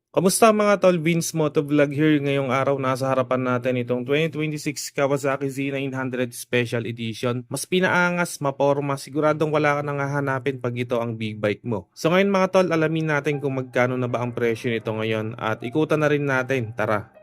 Kamusta mga tol? Vince Motovlog here. Ngayong araw nasa harapan natin itong 2026 Kawasaki Z900 Special Edition. Mas pinaangas, maporma, siguradong wala ka nang hahanapin pag ito ang big bike mo. So ngayon mga tol, alamin natin kung magkano na ba ang presyo nito ngayon at ikutan na rin natin. Tara!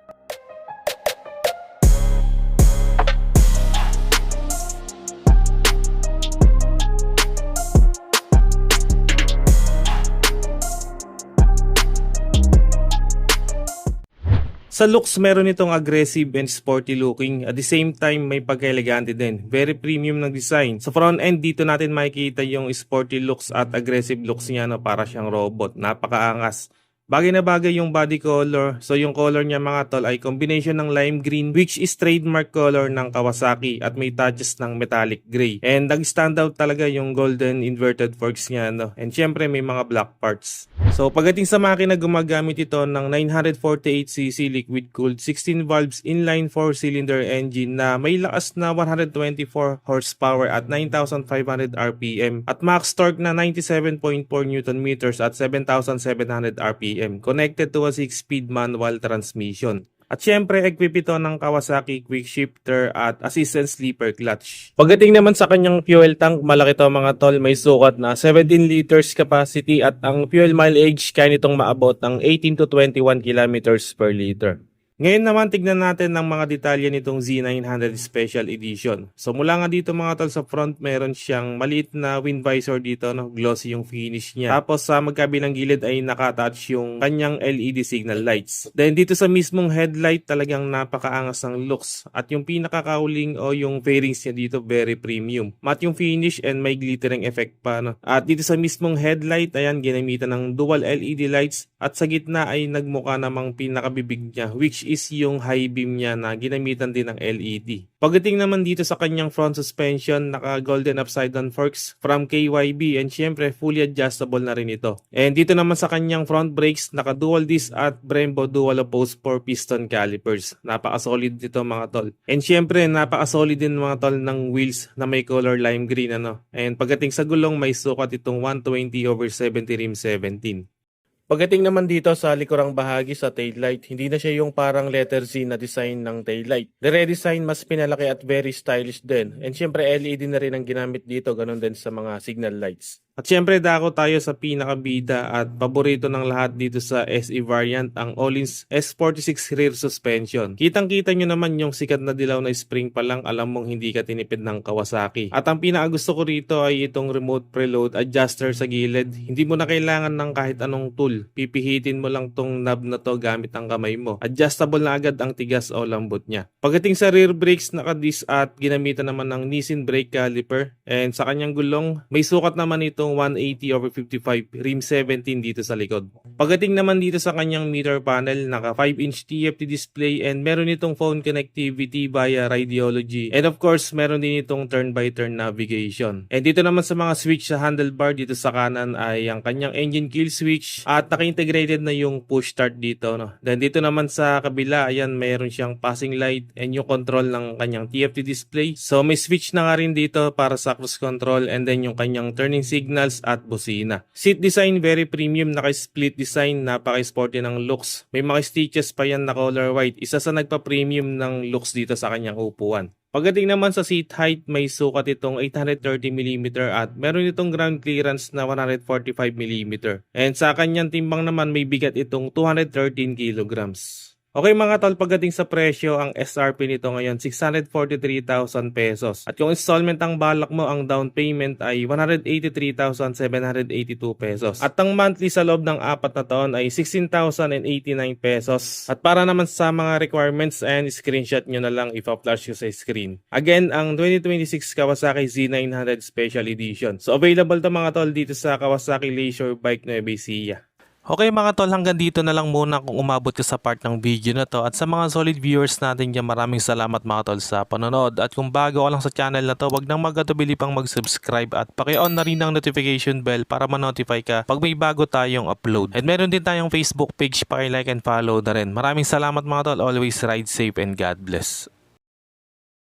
Sa looks, meron itong aggressive and sporty looking. At the same time, may pagka-elegante din. Very premium ng design. Sa front end, dito natin makikita yung sporty looks at aggressive looks niya na para siyang robot. Napakaangas. Bagay na bagay yung body color. So yung color niya mga tol ay combination ng lime green which is trademark color ng Kawasaki at may touches ng metallic gray. And nag-stand out talaga yung golden inverted forks niya, no? And syempre may mga black parts. So pagdating sa makina, gumagamit ito ng 948cc liquid cooled 16 valves inline 4-cylinder engine na may lakas na 124 horsepower at 9,500 RPM at max torque na 97.4 Nm at 7,700 RPM. Connected to a 6-speed manual transmission. At syempre, equip ito ng Kawasaki quick shifter at assistant sleeper clutch. Pagdating naman sa kanyang fuel tank, malaki to mga tol, may sukat na 17 liters capacity at ang fuel mileage kaya nitong maabot ng 18 to 21 kilometers per liter. Ngayon naman tignan natin ng mga detalye nitong Z900 Special Edition. So mula nga dito mga tol, sa front meron siyang maliit na wind visor dito, no? Glossy yung finish niya. Tapos sa magkabilang gilid ay nakatouch yung kanyang LED signal lights. Then dito sa mismong headlight talagang napakaangas ng looks. At yung pinakakauling o yung fairings niya dito very premium. Matte yung finish and may glittering effect pa, no? At dito sa mismong headlight, ayan, ginamitan ng dual LED lights. At sa gitna ay nagmukha namang pinakabibig niya which is yung high beam niya na ginamitan din ng LED. Pagdating naman dito sa kanyang front suspension, naka golden upside down forks from KYB and syempre fully adjustable na rin ito. And dito naman sa kanyang front brakes, naka dual disc at Brembo dual opposed 4 piston calipers. Napaka-solid dito mga tol. And syempre napaka-solid din mga tol ng wheels na may color lime green, ano. And pagdating sa gulong, may sukat itong 120/70 rim 17. Pagdating naman dito sa likurang bahagi sa taillight, hindi na siya yung parang letter Z na design ng taillight. The redesign mas pinalaki at very stylish din. And syempre LED na rin ang ginamit dito, ganun din sa mga signal lights. At syempre dako tayo sa pinakabida at paborito ng lahat dito sa SE variant, ang Öhlins S46 rear suspension. Kitang-kita nyo naman yung sikat na dilaw na spring pa lang, alam mong hindi ka tinipid ng Kawasaki. At ang pinakagusto ko rito ay itong remote preload adjuster sa gilid. Hindi mo na kailangan ng kahit anong tool. Pipihitin mo lang tong knob na to gamit ang kamay mo. Adjustable na agad ang tigas o lambot niya. Pagdating sa rear brakes, naka-disc at ginamitan naman ng Nissin brake caliper. And sa kanyang gulong, may sukat naman ito 180/55 rim 17 dito sa likod. Pagdating naman dito sa kanyang meter panel, naka 5-inch TFT display and meron itong phone connectivity via Radiology. And of course, meron din itong turn-by-turn navigation. And dito naman sa mga switch sa handlebar, dito sa kanan ay ang kanyang engine kill switch at naka-integrated na yung push start dito, no? Then dito naman sa kabila, ayan, meron siyang passing light and yung control ng kanyang TFT display. So may switch na nga rin dito para sa cruise control and then yung kanyang turning signals at busina. Seat design very premium, naka-split design, napaka-sporty ng looks. May mga stitches pa yan na color white, isa sa nagpa-premium ng looks dito sa kanyang upuan. Pagdating naman sa seat height, may sukat itong 830mm at meron itong ground clearance na 145mm. And sa kanyang timbang naman, may bigat itong 213 kilograms. Okay mga tol, pagdating sa presyo, ang SRP nito ngayon 643,000 pesos. At kung installment ang balak mo, ang down payment ay 183,782 pesos. At ang monthly sa loob ng 4 na taon ay 16,089 pesos. At para naman sa mga requirements, and screenshot nyo na lang ipa-flash ko sa screen. Again, ang 2026 Kawasaki Z900 Special Edition. So available to mga tol dito sa Kawasaki Leisure Bike Nueva Ecija. Okay mga tol, hanggang dito na lang muna kung umabot ka sa part ng video na to. At sa mga solid viewers natin dyan, maraming salamat mga tol sa panonood. At kung bago ka lang sa channel na to, wag nang magatubili pang mag-subscribe at paki-on na rin ang notification bell para ma-notify ka pag may bago tayong upload. And meron din tayong Facebook page, paki-like and follow na rin. Maraming salamat mga tol, always ride safe and God bless.